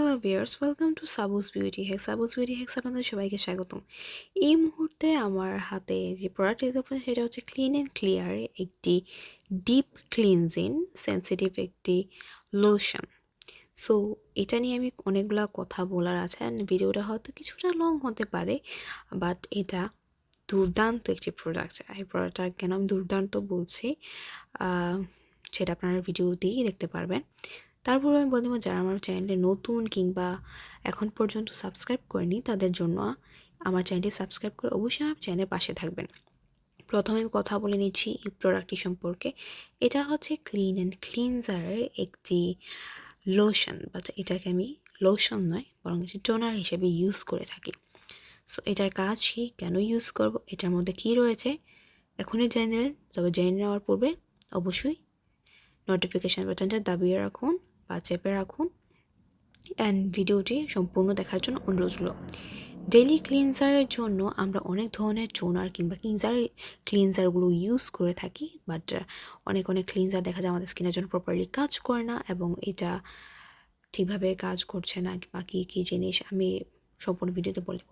Hello viewers, welcome to Sabus beauty hacks. Sabus beauty hacks আপনাদের সবাইকে স্বাগতম। এই মুহূর্তে আমার হাতে যে প্রোডাক্ট দেখতে পাচ্ছেন সেটা হচ্ছে ক্লিন অ্যান্ড ক্লিয়ার একটি ডিপ ক্লিনজিং সেন্সিটিভ একটি লোশন। সো এটা নিয়ে আমি অনেকগুলা কথা বলার আছে, অ্যান্ড ভিডিওটা হয়তো কিছুটা লং হতে পারে, বাট এটা দুর্দান্ত একটি প্রোডাক্ট। এই প্রোডাক্টটা কেন আমি দুর্দান্ত বলছি সেটা আপনারা ভিডিও দিয়েই দেখতে পারবেন। তারপর আমি বলতে যারা আমার চ্যানেলে নতুন কিংবা এখন পর্যন্ত সাবস্ক্রাইব করেনি তাদের জন্য আমার চ্যানেলটি সাবস্ক্রাইব করে অবশ্যই আমার চ্যানেলের পাশে থাকবেন। প্রথমে আমি কথা বলে নিচ্ছি এই প্রোডাক্টটি সম্পর্কে। এটা হচ্ছে ক্লিন অ্যান্ড ক্লিনজারের একটি লোশন, বাট এটাকে আমি লোশন নয় বরং টোনার হিসেবে ইউজ করে থাকি। সো এটার কাজ কি, কেন ইউজ করব, এটার মধ্যে কি রয়েছে এখনই জেনে নেবেন। তবে জেনে নেওয়ার পূর্বে অবশ্যই নোটিফিকেশান বাটনটা দাবিয়ে রাখুন বা চেপে রাখুন, অ্যান্ড ভিডিওটি সম্পূর্ণ দেখার জন্য অনুরোধ রইল। ডেইলি ক্লিনজারের জন্য আমরা অনেক ধরনের টোনার কিংবা ক্লিনজারগুলো ইউজ করে থাকি, বাট অনেক ক্লিনজার দেখা যায় আমাদের স্কিনের জন্য প্রপারলি কাজ করে না, এবং এটা ঠিকভাবে কাজ করছে না বা কী জিনিস আমি সম্পূর্ণ ভিডিওতে বলবো।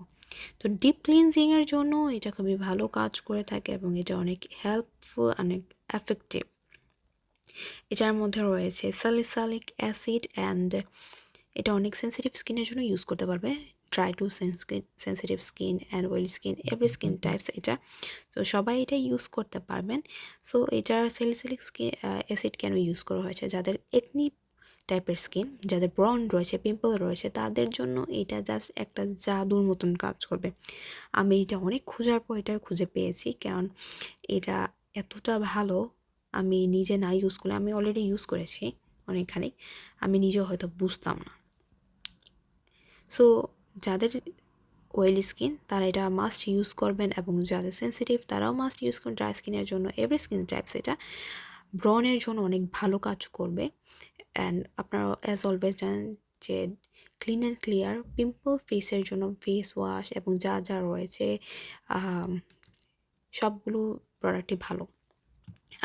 তো ডিপ ক্লিনজিংয়ের জন্য এটা খুবই ভালো কাজ করে থাকে এবং এটা অনেক হেল্পফুল, অনেক এফেক্টিভ। এটার মধ্যে রয়েছে স্যালিসাইলিক অ্যাসিড, অ্যান্ড এটা অনেক সেন্সিটিভ স্কিনের জন্য ইউজ করতে পারবে। Dry two sensitive skin and oily skin, every skin types এটা। তো সবাই এটা ইউজ করতে পারবেন। সো এটার স্যালিসাইলিক অ্যাসিড কেন ইউজ করা হয়েছে, যাদের একনি টাইপের স্কিন, যাদের ব্রন রয়েছে, পিম্পল রয়েছে, তাদের জন্য এটা জাস্ট একটা জাদুর মতন কাজ করবে। আমি এটা অনেক খোঁজার পর এটা খুঁজে পেয়েছি, কারণ এটা এতটা ভালো আমি নিজে না ইউজ করলে, আমি অলরেডি ইউজ করেছি অনেকখানি, আমি নিজেও হয়তো বুঝতাম না। সো যাদের অয়েলি স্কিন তারা এটা মাস্ট ইউজ করবেন, এবং যাদের সেন্সিটিভ তারাও মাস্ট ইউজ করবেন। ড্রাই স্কিনের জন্য, এভরি স্কিন টাইপস এটা ব্রনের জন্য অনেক ভালো কাজ করবে। অ্যান্ড আপনারা অ্যাজ অলওয়েজ জানেন যে ক্লিন অ্যান্ড ক্লিয়ার পিম্পল ফেসের জন্য ফেস ওয়াশ এবং যা রয়েছে সবগুলো প্রোডাক্টই ভালো।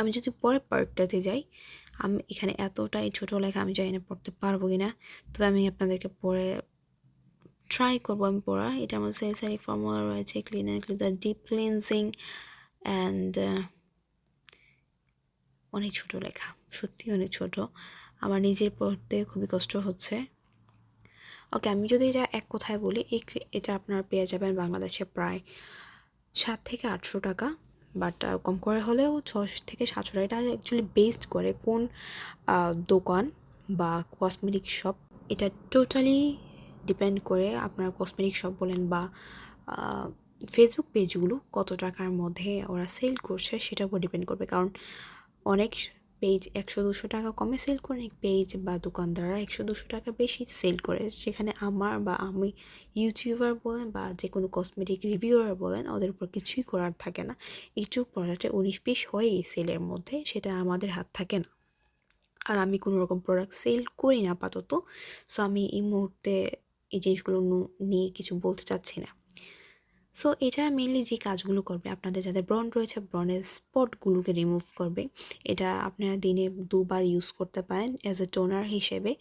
আমি যদি পরের পার্টটাতে যাই, আমি এখানে এতটাই ছোটো লেখা আমি জানি না পড়তে পারবো কি না, তবে আমি আপনাদেরকে পরে ট্রাই করবো আমি পড়া। এটার মধ্যে স্যালিসাইলিক ফর্মুলা রয়েছে, clean and clear deep cleansing, and অনেক ছোটো লেখা, সত্যি অনেক ছোট, আমার নিজের পড়তে খুবই কষ্ট হচ্ছে। ওকে, আমি যদি এটা এক কথায় বলি, এটা আপনারা পেয়ে যাবেন বাংলাদেশে প্রায় 700 থেকে 800 টাকা, বাট কম করে হলেও 600 থেকে 700 টাকা। এটা অ্যাকচুয়ালি বেসড করে কোন দোকান বা কসমেটিক শপ, এটা টোটালি ডিপেন্ড করে আপনার কসমেটিক শপ বলেন বা ফেসবুক পেজগুলো কত টাকার মধ্যে ওরা সেল করছে সেটার উপর ডিপেন্ড করবে। কারণ অনেক পেজ 100-200 টাকা কমে সেল করে, অনেক পেজ বা দোকানদাররা 100-200 টাকা বেশি সেল করে। সেখানে আমি ইউটিউবার বলেন বা যে কোনো কসমেটিক রিভিউয়ার বলেন, ওদের উপর কিছুই করার থাকে না। একটু প্রোডাক্টে 19-20 হয় সেলের মধ্যে, সেটা আমাদের হাত থাকে না। আর আমি কোনো রকম প্রোডাক্ট সেল করি না আপাতত, সো আমি এই মুহূর্তে এই জিনিসগুলো নিয়ে কিছু বলতে চাচ্ছি না। সো এটা মেনলি যে কাজগুলো করবে, আপনাদের যাদের ব্রন রয়েছে ব্রনের স্পটগুলোকে রিমুভ করবে। এটা আপনারা দিনে 2বার ইউজ করতে পারেন অ্যাজ এ টোনার হিসেবে।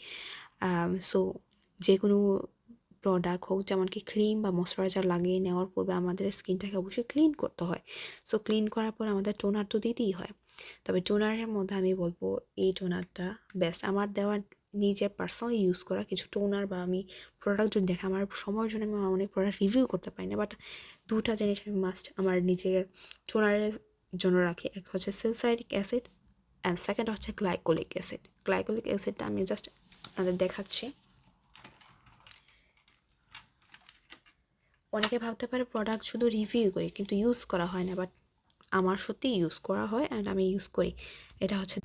সো যে কোনো প্রোডাক্ট হোক, যেমন কি ক্রিম বা ময়শ্চারাইজার লাগিয়ে নেওয়ার পূর্বে আমাদের স্কিনটাকে অবশ্যই ক্লিন করতে হয়। সো ক্লিন করার পর আমাদের টোনার তো দিতেই হয়। তবে টোনারের মধ্যে আমি বলবো এই টোনারটা বেস্ট। আমার দেওয়া নিজের পার্সোনালি ইউজ করা কিছু টোনার বা আমি প্রোডাক্ট যদি দেখে, আমার সময়ের জন্য আমি অনেক প্রোডাক্ট রিভিউ করতে পারি না, বাট দুটা জিনিস আমি মাস্ট আমার নিজের টোনারের জন্য রাখি। এক হচ্ছে স্যালিসাইলিক অ্যাসিড, অ্যান্ড সেকেন্ড হচ্ছে গ্লাইকোলিক অ্যাসিড। গ্লাইকোলিক অ্যাসিডটা আমি জাস্ট আপনাদের দেখাচ্ছি। অনেকে ভাবতে পারে প্রোডাক্ট শুধু রিভিউ করি কিন্তু ইউজ করা হয় না, বাট আমার সত্যি ইউজ করা হয়, অ্যান্ড আমি ইউজ করি। এটা হচ্ছে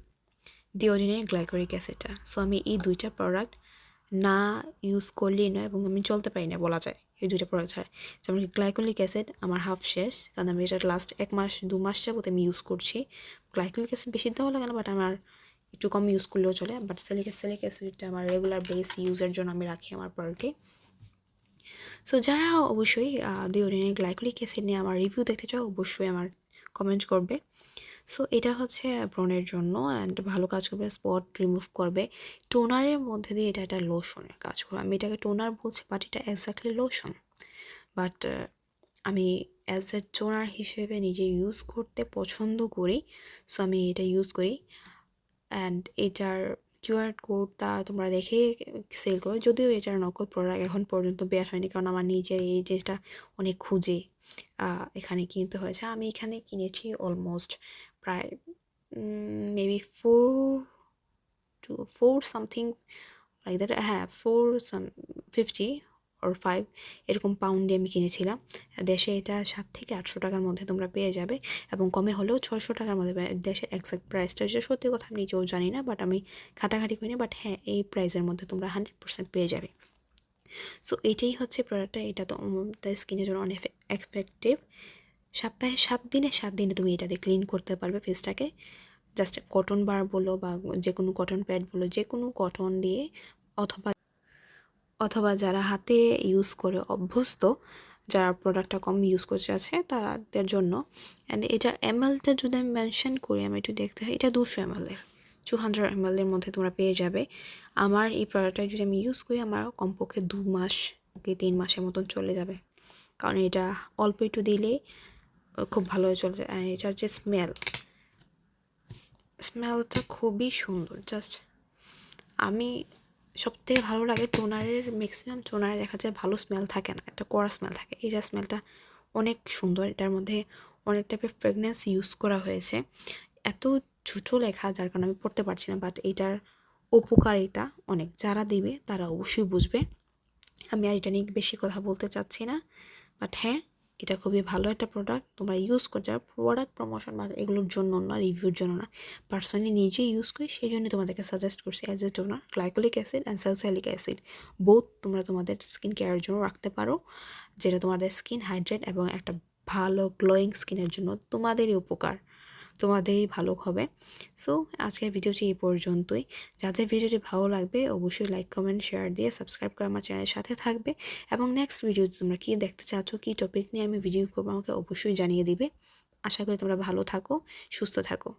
ডিওডিনের গ্লাইকোলিক অ্যাসিডটা। সো আমি এই দুইটা প্রোডাক্ট না ইউজ করলেই নয়, এবং আমি চলতে পারি না বলা যায় এই দুইটা প্রোডাক্ট ছাড়া। যেমন গ্লাইকোলিক অ্যাসিড আমার হাফ শেষ, কারণ আমি এটা লাস্ট 1-2 মাস যাবত আমি ইউজ করছি। গ্লাইকোলিক অ্যাসিড বেশি দেওয়া লাগে না, বাট আমার একটু কম ইউজ করলেও চলে। বাট স্যালিক অ্যাসিডটা আমার রেগুলার বেস ইউজের জন্য আমি রাখি আমার প্রোডাক্টে। সো যারা অবশ্যই ডিওডোরেন্টের গ্লাইকোলিক অ্যাসিড নিয়ে আমার রিভিউ দেখতে চাও, অবশ্যই আমার কমেন্ট করবে। সো এটা হচ্ছে ব্রণের জন্য অ্যান্ড ভালো কাজ করবে, স্পট রিমুভ করবে। টোনারের মধ্যে দিয়ে এটা একটা লোশনের কাজ করবে। আমি এটাকে টোনার বলছি, বাট এটা এক্স্যাক্টলি লোশন। বাট আমি অ্যাজ এ টোনার হিসেবে নিজে ইউজ করতে পছন্দ করি, সো আমি এটা ইউজ করি। অ্যান্ড এটার কিউআর কোডটা তোমরা দেখে সেল করো। যদিও এটার নকল প্রোডাক্ট এখন পর্যন্ত বের হয়নি, কারণ আমার নিজের এই জিনিসটা অনেক খুঁজে এখানে কিনতে হয়েছে। আমি এখানে কিনেছি অলমোস্ট প্রায় মেবি 4 সামথিং লাইক দ্যাট, হ্যাঁ 450 or 5 এরকম পাউন্ডে আমি কিনেছিলাম। দেশে এটা 700 থেকে 800 টাকার মধ্যে তোমরা পেয়ে যাবে, এবং কমে হলেও 600 টাকার মধ্যে। দেশের এক্সাক্ট প্রাইসটা যে সত্যি কথা আমি নিজেও জানি না, বাট আমি ঘাটাঘাটি করি না, বাট হ্যাঁ এই প্রাইসের মধ্যে তোমরা 100% পেয়ে যাবে। সো এটাই হচ্ছে প্রোডাক্টটা। এটা তো তোমাদের স্কিনের জন্য অনেক এফেক্টিভ। সপ্তাহে 7 দিনে তুমি এটা দিয়ে ক্লিন করতে পারবে ফেসটাকে। জাস্ট কটন বার বলো বা যে কোনো কটন প্যাড বলো, যে কোনো কটন দিয়ে, অথবা অথবা যারা হাতে ইউজ করে অভ্যস্ত, যারা প্রোডাক্টটা কম ইউজ করতে আছে তাদের জন্য। অ্যান্ড এটার এমএলটা যদি আমি মেনশন করি, আমি একটু দেখতে হয়, এটা 200 ml-এর, 200 ml-এর মধ্যে তোমরা পেয়ে যাবে। আমার এই প্রোডাক্টটা যদি আমি ইউজ করি, আমার কমপক্ষে 2 মাস কি 3 মাসের মতন চলে যাবে, কারণ এটা অল্প একটু দিলেই খুব ভালো হয়ে চলে যায়। এটার যে স্মেলটা খুবই সুন্দর। জাস্ট আমি সবথেকে ভালো লাগে টোনারের, ম্যাক্সিমাম টোনারে দেখা যায় ভালো স্মেল থাকে না, একটা কড়া স্মেল থাকে। এটার স্মেলটা অনেক সুন্দর। এটার মধ্যে অনেক টাইপের ফ্রেগনেন্স ইউজ করা হয়েছে। এত ছোটো লেখা যার কারণে আমি পড়তে পারছি না, বাট এটার উপকারিতা অনেক। যারা দিবে তারা অবশ্যই বুঝবে। আমি আর এটা নিয়ে বেশি কথা বলতে চাচ্ছি না, বাট হ্যাঁ এটা খুবই ভালো একটা প্রোডাক্ট। তোমরা ইউজ করতে পারো, প্রোডাক্ট প্রমোশন বা এগুলোর জন্য না, রিভিউর জন্য না, পার্সোনালি নিজেই ইউজ করি, সেই জন্য তোমাদেরকে সাজেস্ট করছি। As a toner, glycolic acid and salicylic acid both তোমরা তোমাদের স্কিন কেয়ারের জন্য রাখতে পারো, যেটা তোমাদের স্কিন হাইড্রেট এবং একটা ভালো গ্লোয়িং স্কিনের জন্য তোমাদেরই উপকার, তোমাদেরই ভালো হবে। সো আজকের ভিডিওটি এই পর্যন্তই। যাদের ভিডিওটি ভালো লাগবে অবশ্যই লাইক, কমেন্ট, শেয়ার দিয়ে সাবস্ক্রাইব করে আমার চ্যানেলের সাথে থাকবে। এবং নেক্সট ভিডিও তোমরা কী দেখতে চাচ্ছ, কী টপিক নিয়ে আমি ভিডিও করবো, আমাকে অবশ্যই জানিয়ে দিবে। আশা করি তোমরা ভালো থাকো, সুস্থ থাকো।